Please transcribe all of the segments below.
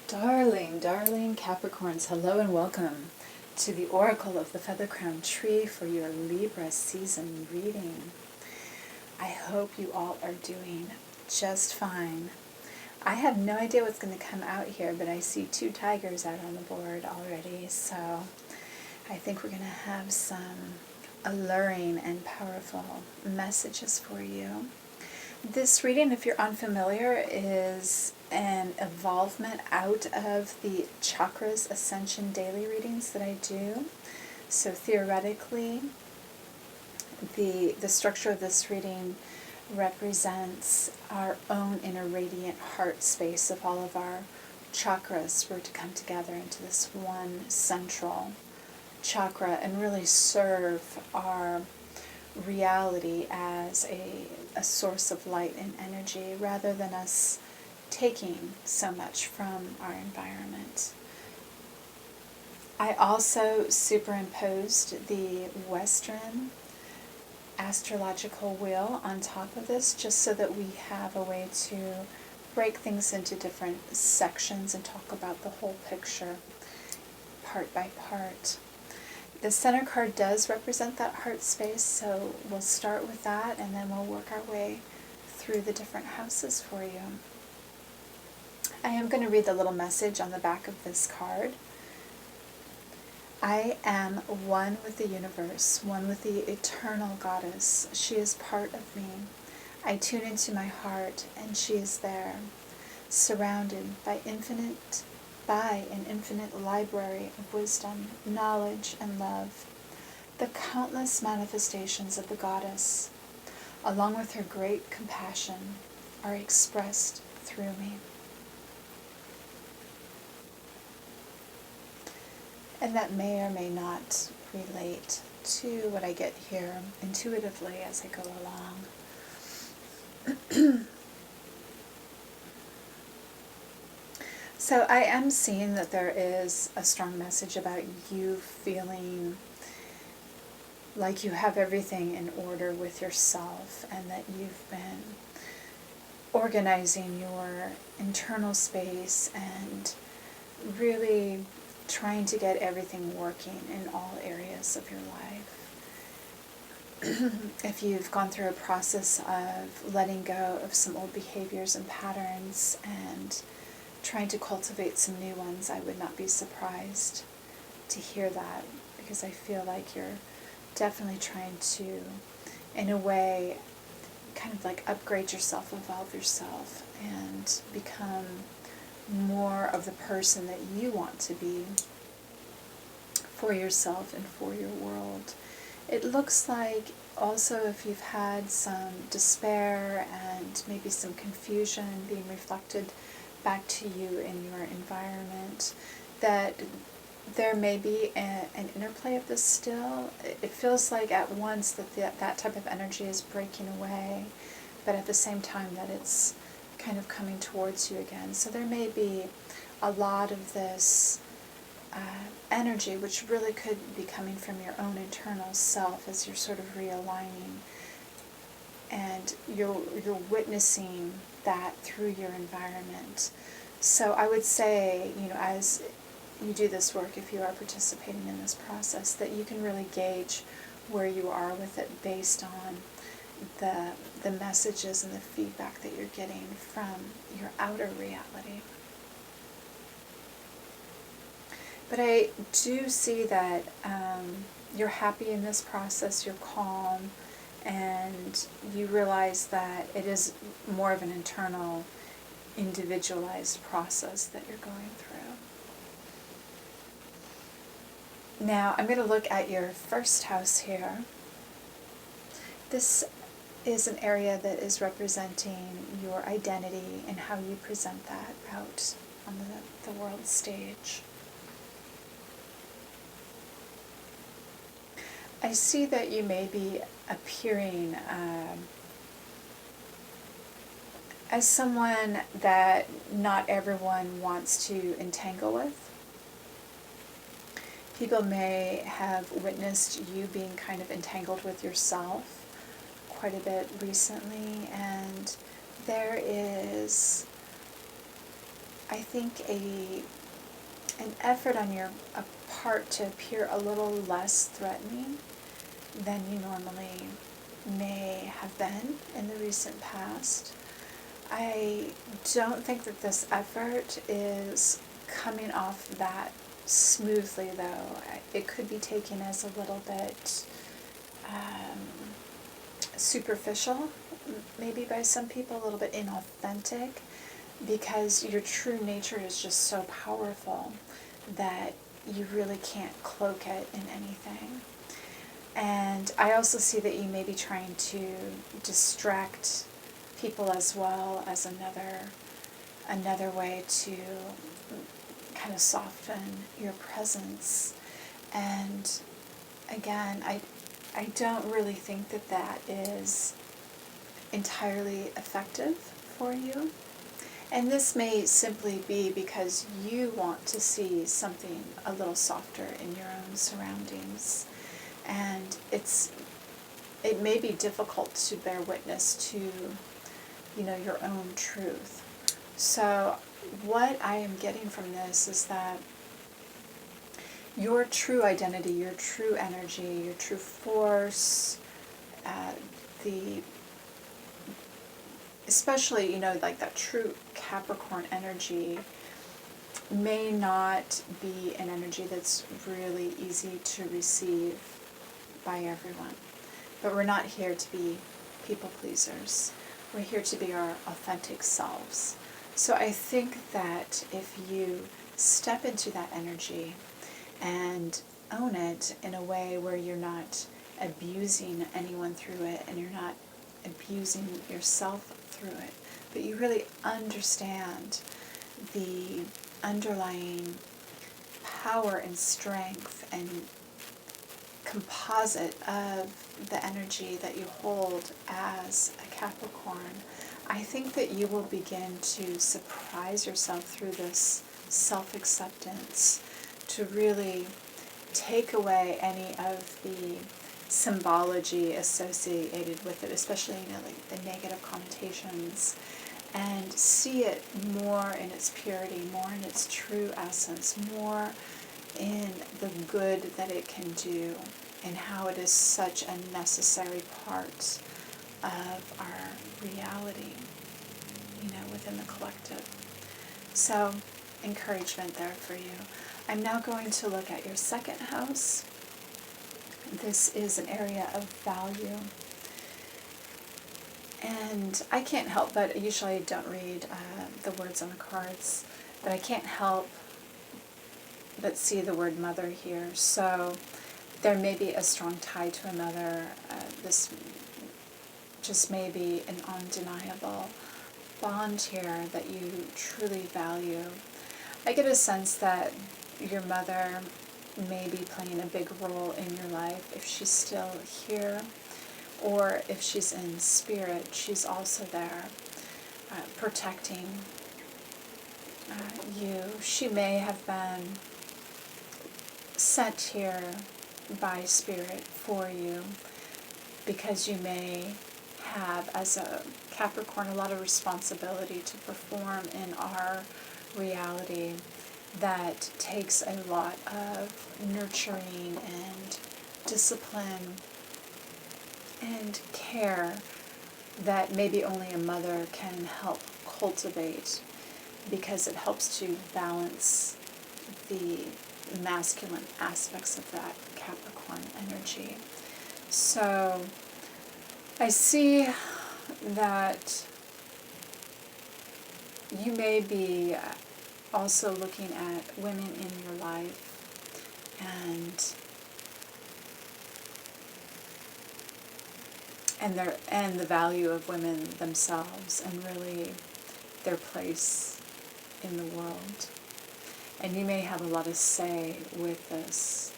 Darling Capricorns, hello and welcome to the Oracle of the Feather Crown Tree for your Libra season reading. I hope you all are doing just fine. I have no idea what's going to come out here, but I see 2 tigers out on the board already, so I think we're going to have some alluring and powerful messages for you. This reading, if you're unfamiliar, is an evolvement out of the Chakras Ascension daily readings that I do. So theoretically, the structure of this reading represents our own inner radiant heart space of all of our chakras were to come together into this one central chakra and really serve our reality as a source of light and energy rather than us taking so much from our environment. I also superimposed the Western astrological wheel on top of this just so that we have a way to break things into different sections and talk about the whole picture part by part. The center card does represent that heart space, so we'll start with that and then we'll work our way through the different houses for you. I am going to read the little message on the back of this card. I am one with the universe, one with the eternal goddess. She is part of me. I tune into my heart and she is there, surrounded by an infinite library of wisdom, knowledge, and love. The countless manifestations of the goddess, along with her great compassion, are expressed through me. And that may or may not relate to what I get here intuitively as I go along. So I am seeing that there is a strong message about you feeling like you have everything in order with yourself and that you've been organizing your internal space and really trying to get everything working in all areas of your life. If you've gone through a process of letting go of some old behaviors and patterns and trying to cultivate some new ones, I would not be surprised to hear that, because I feel like you're definitely trying to, in a way, kind of like upgrade yourself, evolve yourself, and become more of the person that you want to be for yourself and for your world. It looks like also if you've had some despair and maybe some confusion being reflected back to you in your environment, that there may be an interplay of this still. It feels like at once that type of energy is breaking away, but at the same time that it's kind of coming towards you again. So there may be a lot of this energy which really could be coming from your own internal self as you're sort of realigning, and you're witnessing that through your environment. So I would say, as you do this work, if you are participating in this process, that you can really gauge where you are with it based on the messages and the feedback that you're getting from your outer reality. But I do see that you're happy in this process, you're calm, and you realize that it is more of an internal, individualized process that you're going through. Now, I'm going to look at your first house here. This is an area that is representing your identity and how you present that out on the world stage. I see that you may be appearing as someone that not everyone wants to entangle with. People may have witnessed you being kind of entangled with yourself quite a bit recently, and there is, I think an effort on your part to appear a little less threatening than you normally may have been in the recent past. I don't think that this effort is coming off that smoothly, though. It could be taken as a little bit superficial, maybe by some people, a little bit inauthentic, because your true nature is just so powerful that you really can't cloak it in anything. And I also see that you may be trying to distract people as well as another way to kind of soften your presence. And again, I don't really think that that is entirely effective for you. And this may simply be because you want to see something a little softer in your own surroundings. And it may be difficult to bear witness to, your own truth. So what I am getting from this is that your true identity, your true energy, your true force, especially, like that true Capricorn energy may not be an energy that's really easy to receive by everyone. But we're not here to be people pleasers. We're here to be our authentic selves. So I think that if you step into that energy and own it in a way where you're not abusing anyone through it and you're not abusing yourself through it, but you really understand the underlying power and strength and composite of the energy that you hold as a Capricorn, I think that you will begin to surprise yourself through this self-acceptance, to really take away any of the symbology associated with it, especially like the negative connotations, and see it more in its purity, more in its true essence, more in the good that it can do, and how it is such a necessary part of our reality, within the collective. So, encouragement there for you. I'm now going to look at your second house. This is an area of value. And I can't help but, usually I don't read the words on the cards, but I can't help but see the word mother here. So there may be a strong tie to a mother. This just may be an undeniable bond here that you truly value. I get a sense that your mother may be playing a big role in your life if she's still here, or if she's in spirit, she's also there protecting you. She may have been sent here by spirit for you, because you may have, as a Capricorn, a lot of responsibility to perform in our reality that takes a lot of nurturing and discipline and care that maybe only a mother can help cultivate, because it helps to balance the masculine aspects of that Capricorn energy. So I see that you may be also looking at women in your life and the value of women themselves, and really their place in the world. And you may have a lot of say with this,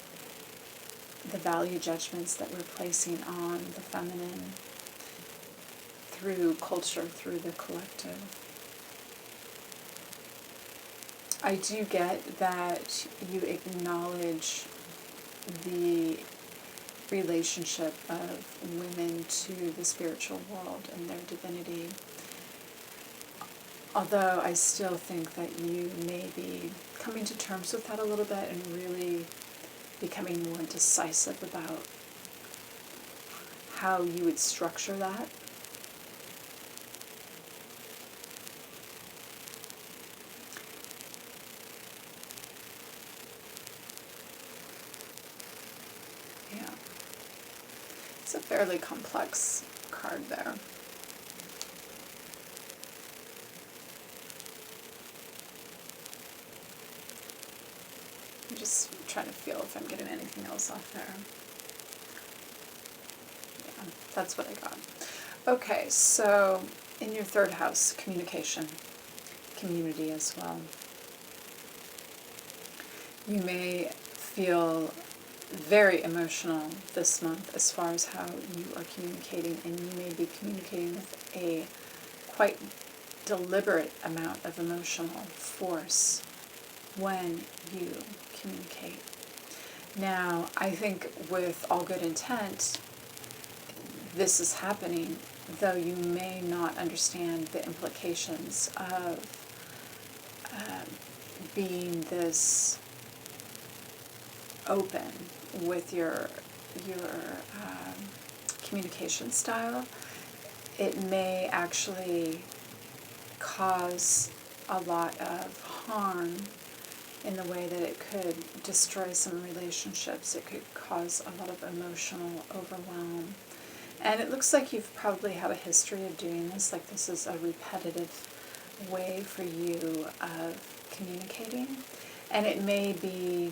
the value judgments that we're placing on the feminine through culture, through the collective. I do get that you acknowledge the relationship of women to the spiritual world and their divinity. Although I still think that you may be coming to terms with that a little bit and really becoming more decisive about how you would structure that. Yeah. It's a fairly complex card there. I'm just trying to feel if I'm getting anything else off there. Yeah, that's what I got. Okay, so in your third house, communication, community as well. You may feel very emotional this month as far as how you are communicating, and you may be communicating with a quite deliberate amount of emotional force when you communicate. Now, I think with all good intent, this is happening, though you may not understand the implications of being this open with your communication style. It may actually cause a lot of harm in the way that it could destroy some relationships. It could cause a lot of emotional overwhelm. And it looks like you've probably had a history of doing this, like this is a repetitive way for you of communicating. And it may be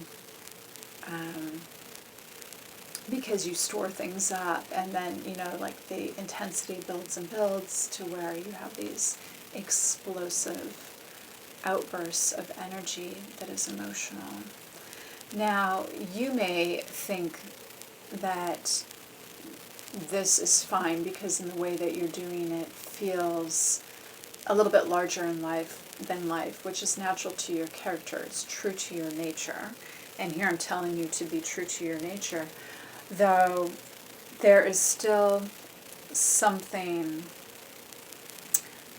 because you store things up, and then, like the intensity builds and builds to where you have these explosive outbursts of energy that is emotional. Now, you may think that this is fine because in the way that you're doing it feels a little bit larger in life than life, which is natural to your character. It's true to your nature. And here I'm telling you to be true to your nature, though there is still something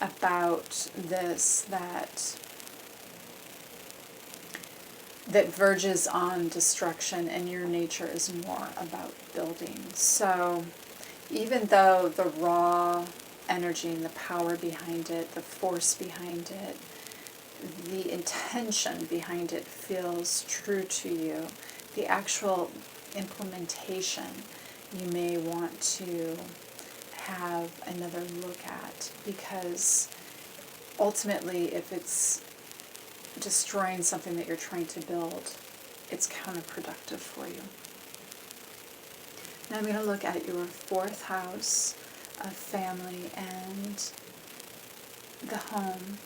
about this that verges on destruction, and your nature is more about building. So even though the raw energy and the power behind it, the force behind it, the intention behind it feels true to you, the actual implementation you may want to have another look at, because ultimately if it's destroying something that you're trying to build, it's counterproductive for you. Now I'm going to look at your fourth house of family and the home.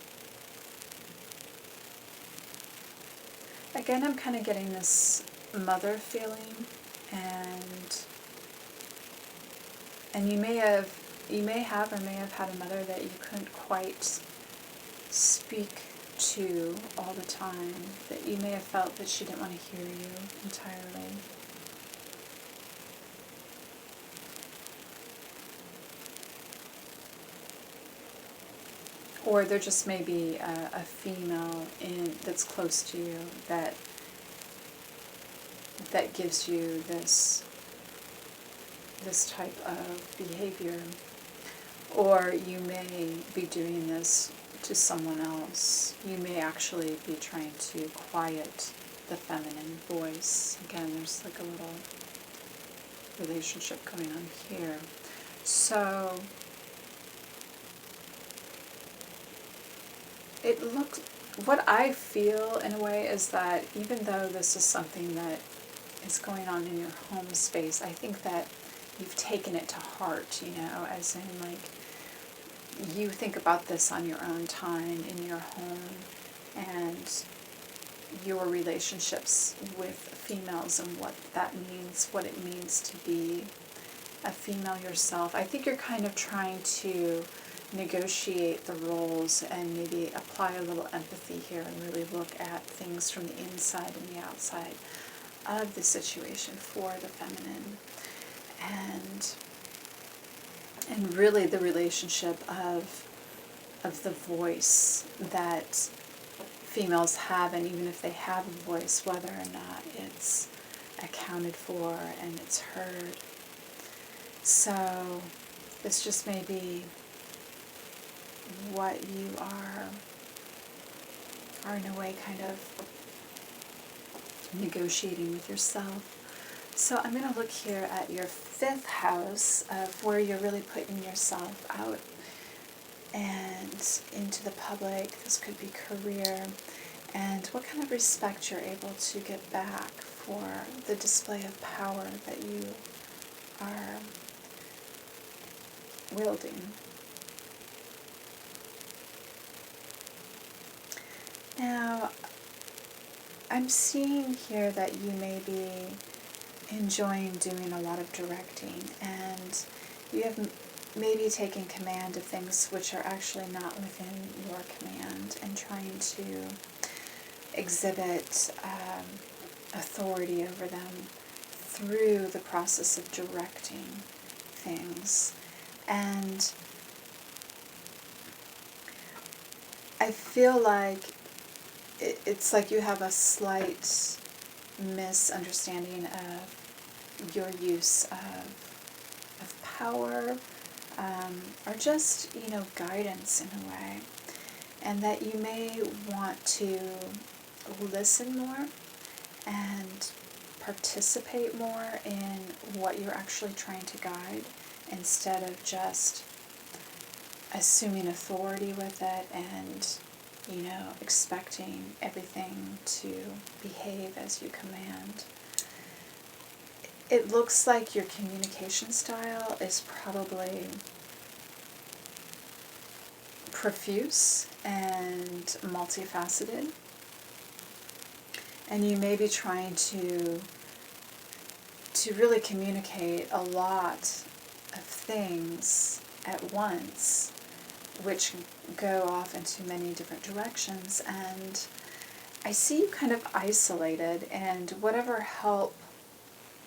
Again, I'm kind of getting this mother feeling, and you may have or may have had a mother that you couldn't quite speak to all the time, that you may have felt that she didn't want to hear you entirely. Or there just may be a female that's close to you that gives you this type of behavior. Or you may be doing this to someone else. You may actually be trying to quiet the feminine voice. Again, there's like a little relationship going on here. So it looks, what I feel in a way is that even though this is something that is going on in your home space, I think that you've taken it to heart, as in like you think about this on your own time in your home and your relationships with females and what that means, what it means to be a female yourself. I think you're kind of trying to negotiate the roles and maybe apply a little empathy here and really look at things from the inside and the outside of the situation for the feminine. And really the relationship of the voice that females have, and even if they have a voice, whether or not it's accounted for and it's heard. So this just may be what you are in a way kind of negotiating with yourself. So I'm going to look here at your 5th house of where you're really putting yourself out and into the public. This could be career, and what kind of respect you're able to get back for the display of power that you are wielding. Now, I'm seeing here that you may be enjoying doing a lot of directing, and you have maybe taken command of things which are actually not within your command, and trying to exhibit authority over them through the process of directing things. And I feel like it's like you have a slight misunderstanding of your use of power, or just, guidance in a way. And that you may want to listen more and participate more in what you're actually trying to guide, instead of just assuming authority with it and, expecting everything to behave as you command. It looks like your communication style is probably profuse and multifaceted, and you may be trying to really communicate a lot of things at once, which go off into many different directions. And I see you kind of isolated, and whatever help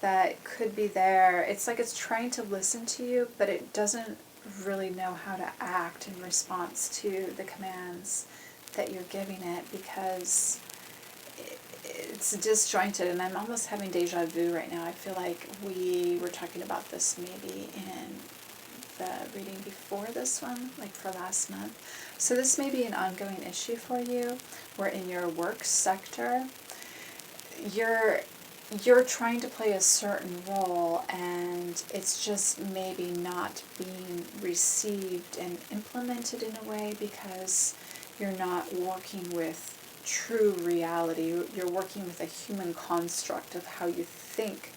that could be there, it's like it's trying to listen to you, but it doesn't really know how to act in response to the commands that you're giving it, because it's disjointed. And I'm almost having deja vu right now. I feel like we were talking about this maybe in the reading before this one, like for last month. So this may be an ongoing issue for you, where in your work sector, you're trying to play a certain role, and it's just maybe not being received and implemented in a way, because you're not working with true reality. You're working with a human construct of how you think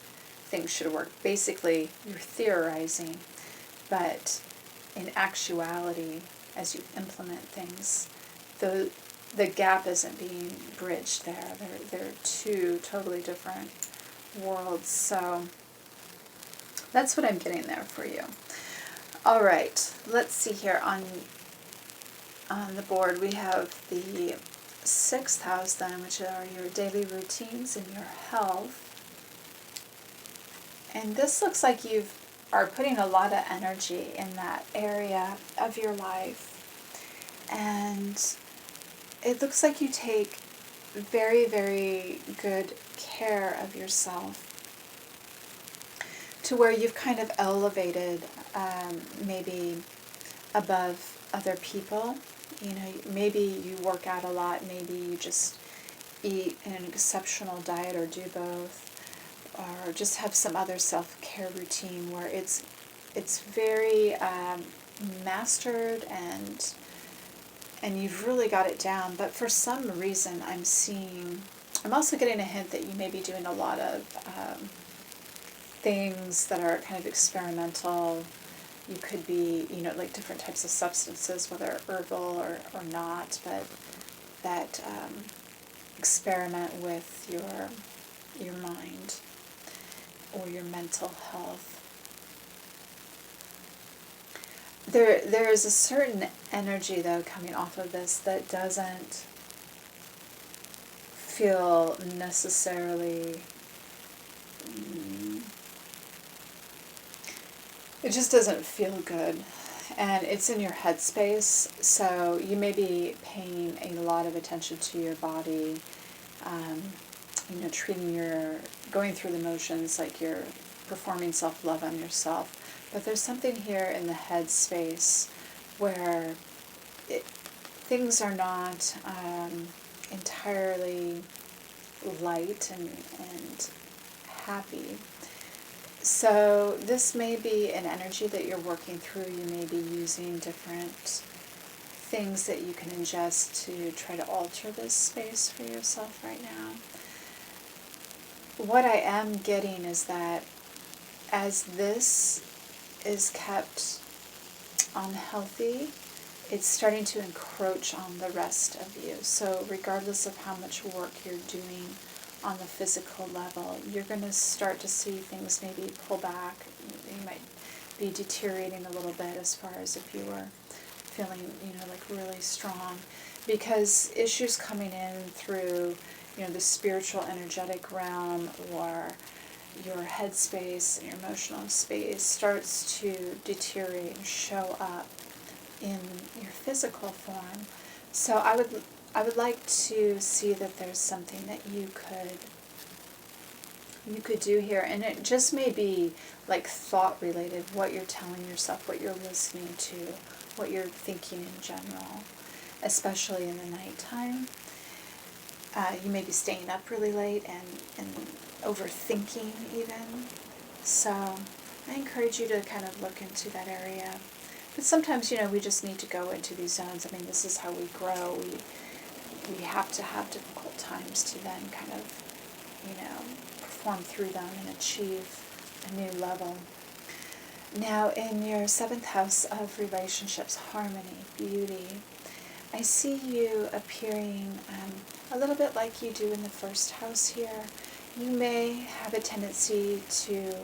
things should work. Basically, you're theorizing, but in actuality, as you implement things, the gap isn't being bridged there. They're two totally different worlds. So that's what I'm getting there for you. All right, let's see here on the board. We have the 6th house then, which are your daily routines and your health. And this looks like you are putting a lot of energy in that area of your life. And it looks like you take very, very good care of yourself, to where you've kind of elevated maybe above other people. Maybe you work out a lot, maybe you just eat an exceptional diet, or do both, or just have some other self-care routine where it's very mastered, and you've really got it down. But for some reason I'm also getting a hint that you may be doing a lot of things that are kind of experimental. You could be, like different types of substances, whether herbal or not, but that experiment with your mind or your mental health. There is a certain energy, though, coming off of this that doesn't feel necessarily... it just doesn't feel good. and it's in your headspace, so you may be paying a lot of attention to your body, going through the motions like you're performing self-love on yourself. But there's something here in the headspace where things are not entirely light and happy. So this may be an energy that you're working through. You may be using different things that you can ingest to try to alter this space for yourself right now. What I am getting is that as this is kept unhealthy, it's starting to encroach on the rest of you. So regardless of how much work you're doing on the physical level, you're going to start to see things maybe pull back. You might be deteriorating a little bit as far as if you were feeling, like really strong, because issues coming in through, the spiritual energetic realm or your headspace and your emotional space starts to deteriorate and show up in your physical form. So I would like to see that there's something that you could do here, and it just may be like thought related, what you're telling yourself, what you're listening to, what you're thinking in general, especially in the nighttime. You may be staying up really late and overthinking even. So I encourage you to kind of look into that area. But sometimes, we just need to go into these zones. I mean, this is how we grow. We have to have difficult times to then kind of, perform through them and achieve a new level. Now, in your 7th house of relationships, harmony, beauty, I see you appearing a little bit like you do in the 1st house here. You may have a tendency to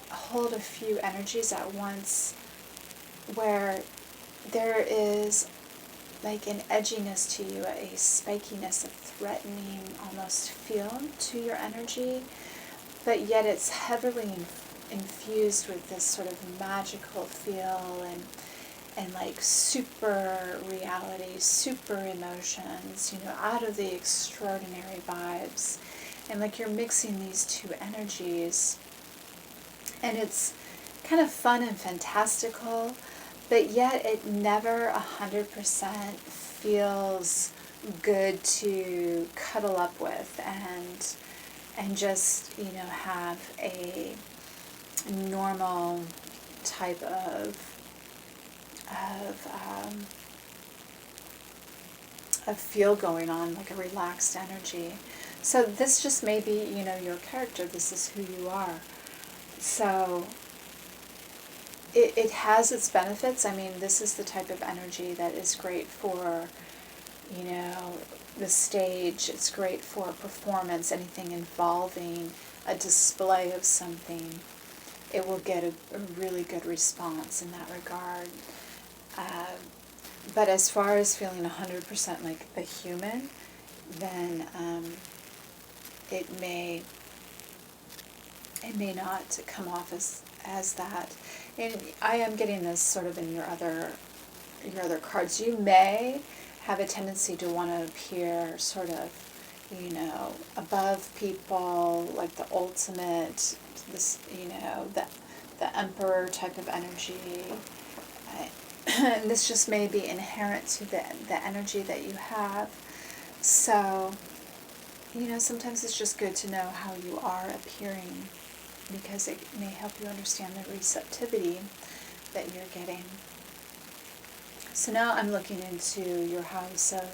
hold a few energies at once, where there is like an edginess to you, a spikiness, a threatening almost feel to your energy, but yet it's heavily infused with this sort of magical feel and like super reality, super emotions, out of the extraordinary vibes. And like you're mixing these two energies, and it's kind of fun and fantastical, but yet it never 100% feels good to cuddle up with and just, have a normal type of feel going on, like a relaxed energy. So this just may be, your character. This is who you are. So it has its benefits. I mean, this is the type of energy that is great for, the stage. It's great for performance, anything involving a display of something. It will get a really good response in that regard. But as far as feeling 100% like a human, then it may not come off as that. And I am getting this sort of in your other cards. You may have a tendency to want to appear sort of, above people, like the ultimate, this, the emperor type of energy. And this just may be inherent to the energy that you have. So, sometimes it's just good to know how you are appearing, because it may help you understand the receptivity that you're getting. So now I'm looking into your house of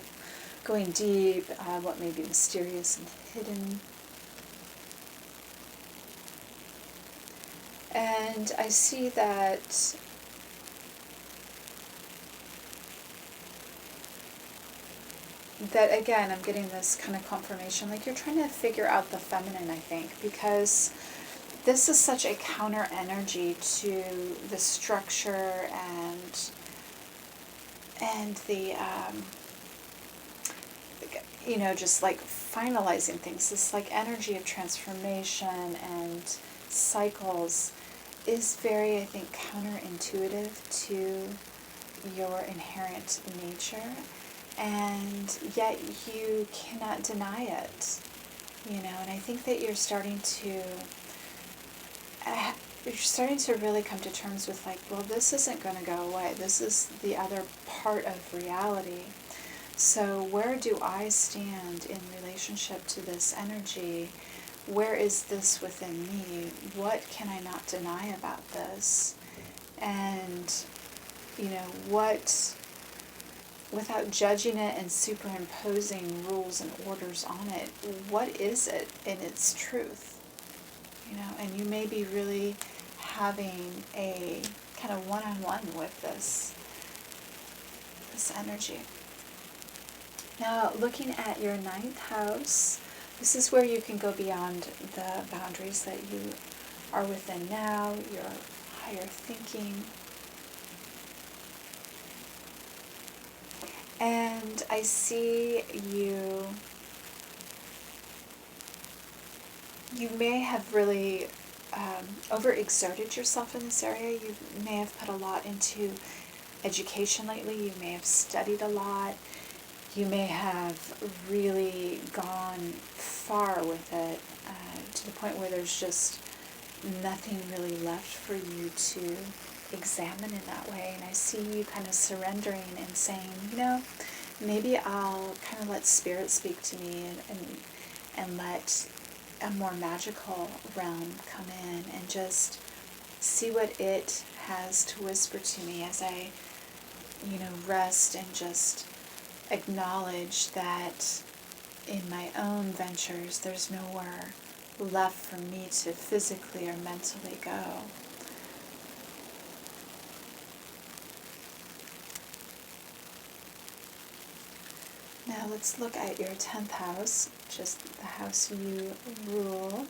going deep, what may be mysterious and hidden. And I see that again, I'm getting this kind of confirmation, like you're trying to figure out the feminine, I think, because this is such a counter energy to the structure and the, just like finalizing things, this like energy of transformation and cycles. is very, I think, counterintuitive to your inherent nature, and yet you cannot deny it, and I think that you're starting to really come to terms with, like, well, this isn't going to go away. This is the other part of reality. So where do I stand in relationship to this energy? Where is this within me? What can I not deny about this? And, without judging it and superimposing rules and orders on it, what is it in its truth? And you may be really having a kind of one-on-one with this energy. Now, looking at your 9th house, this is where you can go beyond the boundaries that you are within now, your higher thinking. And I see you may have really overexerted yourself in this area. You may have put a lot into education lately. You may have studied a lot. You may have really gone far with it to the point where there's just nothing really left for you to examine in that way. And I see you kind of surrendering and saying, maybe I'll kind of let spirit speak to me and let a more magical realm come in and just see what it has to whisper to me as I, rest and just acknowledge that in my own ventures there's nowhere left for me to physically or mentally go. Now let's look at your 10th house, just the house you rule.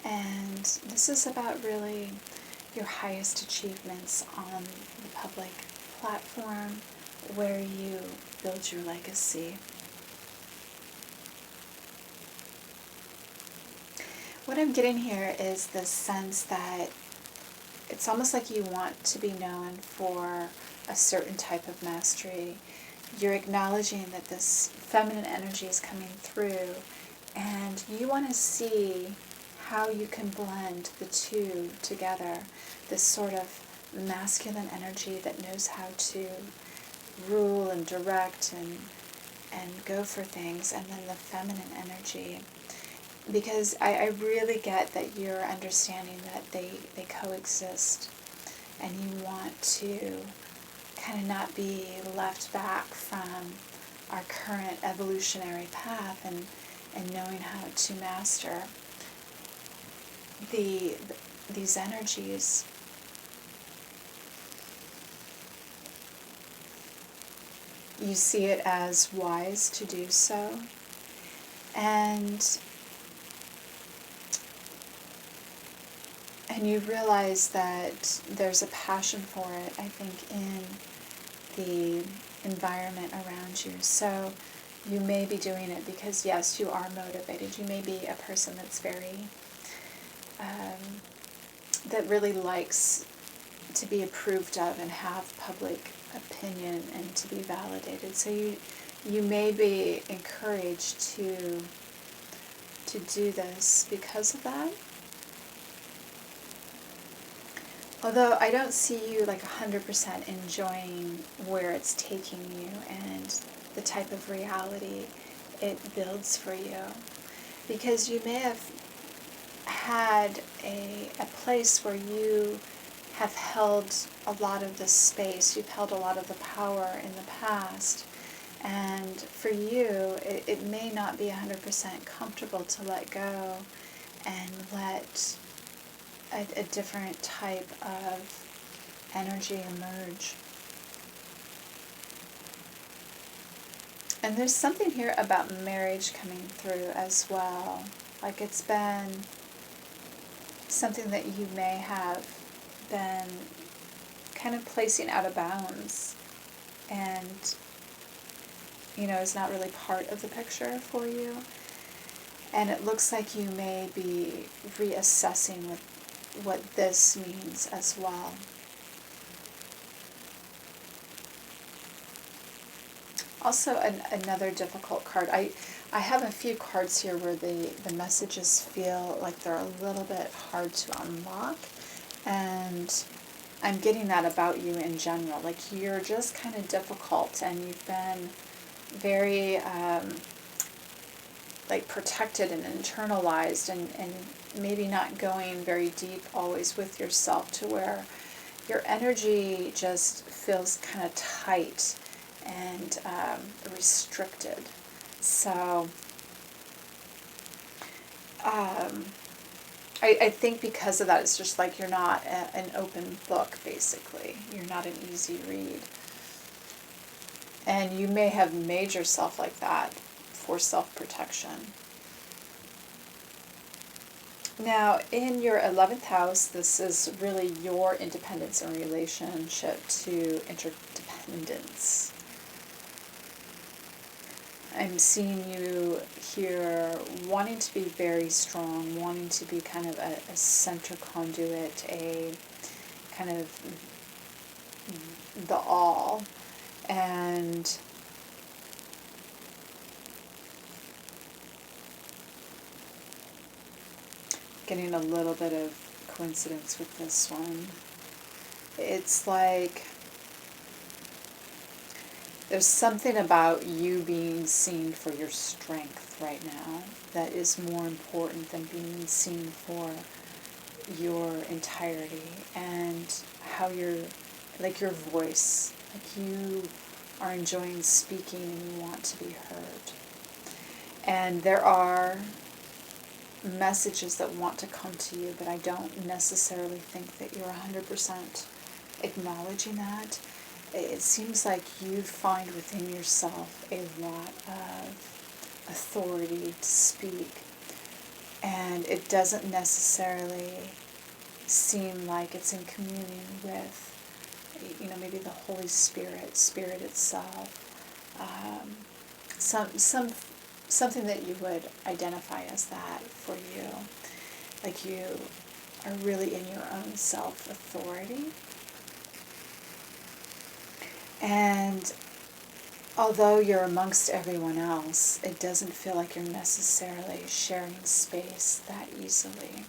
And this is about really your highest achievements on the public platform, where you build your legacy. What I'm getting here is this sense that it's almost like you want to be known for a certain type of mastery. You're acknowledging that this feminine energy is coming through, and you want to see how you can blend the two together. This sort of masculine energy that knows how to rule and direct and go for things, and then the feminine energy. Because I really get that you're understanding that they coexist, and you want to kind of not be left back from our current evolutionary path, and knowing how to master these energies. You see it as wise to do so, and you realize that there's a passion for it, I think, in the environment around you. So you may be doing it because, yes, you are motivated. You may be a person that's very, that really likes to be approved of and have public opinion and to be validated. So you may be encouraged to do this because of that. Although I don't see you like 100% enjoying where it's taking you and the type of reality it builds for you. Because you may have had a place where you have held a lot of the space, you've held a lot of the power in the past, and for you it may not be 100% comfortable to let go and let a different type of energy emerge. And there's something here about marriage coming through as well. Like it's been something that you may have been kind of placing out of bounds and, is not really part of the picture for you. And it looks like you may be reassessing what this means as well. Also, another difficult card. I have a few cards here where the messages feel like they're a little bit hard to unlock. And I'm getting that about you in general. Like, you're just kind of difficult, and you've been very like protected and internalized, and maybe not going very deep always with yourself, to where your energy just feels kind of tight and restricted. So I think because of that, it's just like you're not an open book, basically. You're not an easy read. And you may have made yourself like that for self-protection. Now, in your 11th house, this is really your independence in relationship to interdependence. I'm seeing you here wanting to be very strong, wanting to be kind of a center conduit, a kind of the all. And getting a little bit of coincidence with this one. It's like there's something about you being seen for your strength right now that is more important than being seen for your entirety, and how you're, like, your voice, like you are enjoying speaking and you want to be heard. And there are messages that want to come to you, but I don't necessarily think that you're 100% acknowledging that. It seems like you find within yourself a lot of authority to speak, and it doesn't necessarily seem like it's in communion with, maybe the Holy Spirit, Spirit itself, something that you would identify as that for you. Like, you are really in your own self-authority. And although you're amongst everyone else, it doesn't feel like you're necessarily sharing space that easily.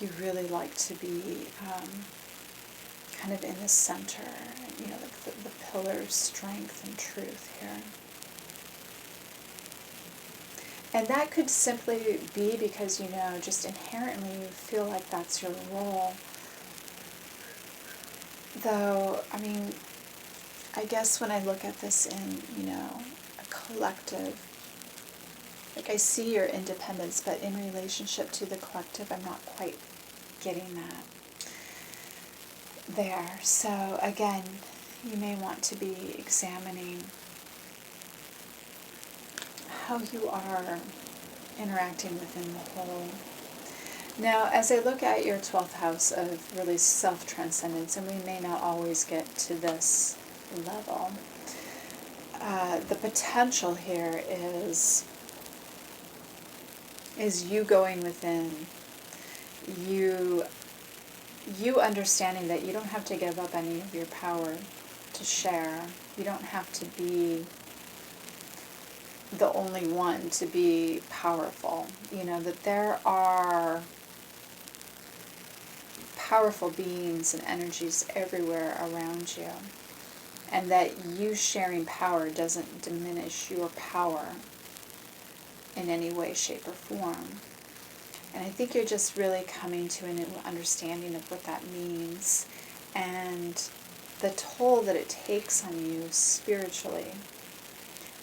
You really like to be kind of in the center, like the pillar of strength and truth here. And that could simply be because, just inherently you feel like that's your role. Though, I guess when I look at this in, a collective, like, I see your independence, but in relationship to the collective, I'm not quite getting that there. So again, you may want to be examining how you are interacting within the whole. Now, as I look at your 12th house of really self-transcendence, and we may not always get to this level, the potential here is you going within, you understanding that you don't have to give up any of your power to share. You don't have to be the only one to be powerful. That there are powerful beings and energies everywhere around you, and that you sharing power doesn't diminish your power in any way, shape, or form. And I think you're just really coming to a new understanding of what that means, and the toll that it takes on you spiritually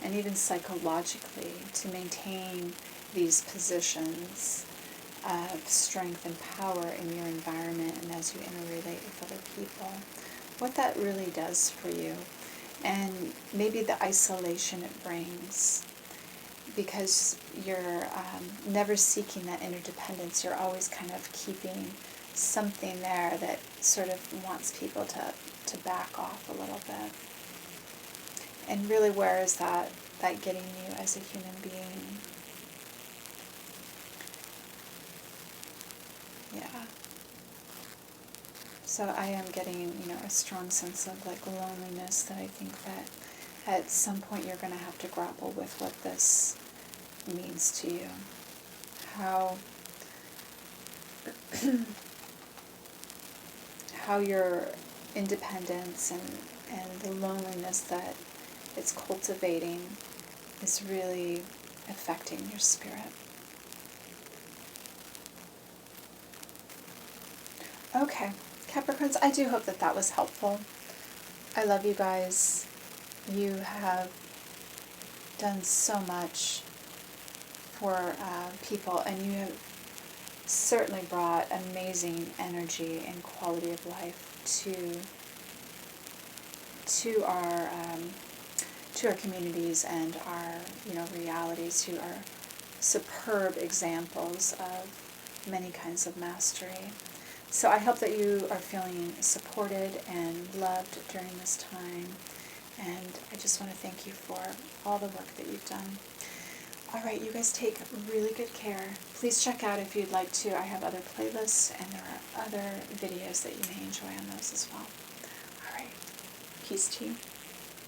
and even psychologically to maintain these positions of strength and power in your environment and as you interrelate with other people. What that really does for you, and maybe the isolation it brings, because you're never seeking that interdependence. You're always kind of keeping something there that sort of wants people to back off a little bit. And really, where is that getting you as a human being? So I am getting, a strong sense of like loneliness that I think that at some point you're going to have to grapple with what this means to you. How your independence and the loneliness that it's cultivating is really affecting your spirit. Okay, Capricorns, I do hope that was helpful. I love you guys. You have done so much for people, and you have certainly brought amazing energy and quality of life to our communities and our realities. You are superb examples of many kinds of mastery. So I hope that you are feeling supported and loved during this time, and I just want to thank you for all the work that you've done. All right, you guys take really good care. Please check out, if you'd like to, I have other playlists, and there are other videos that you may enjoy on those as well. All right, peace to you.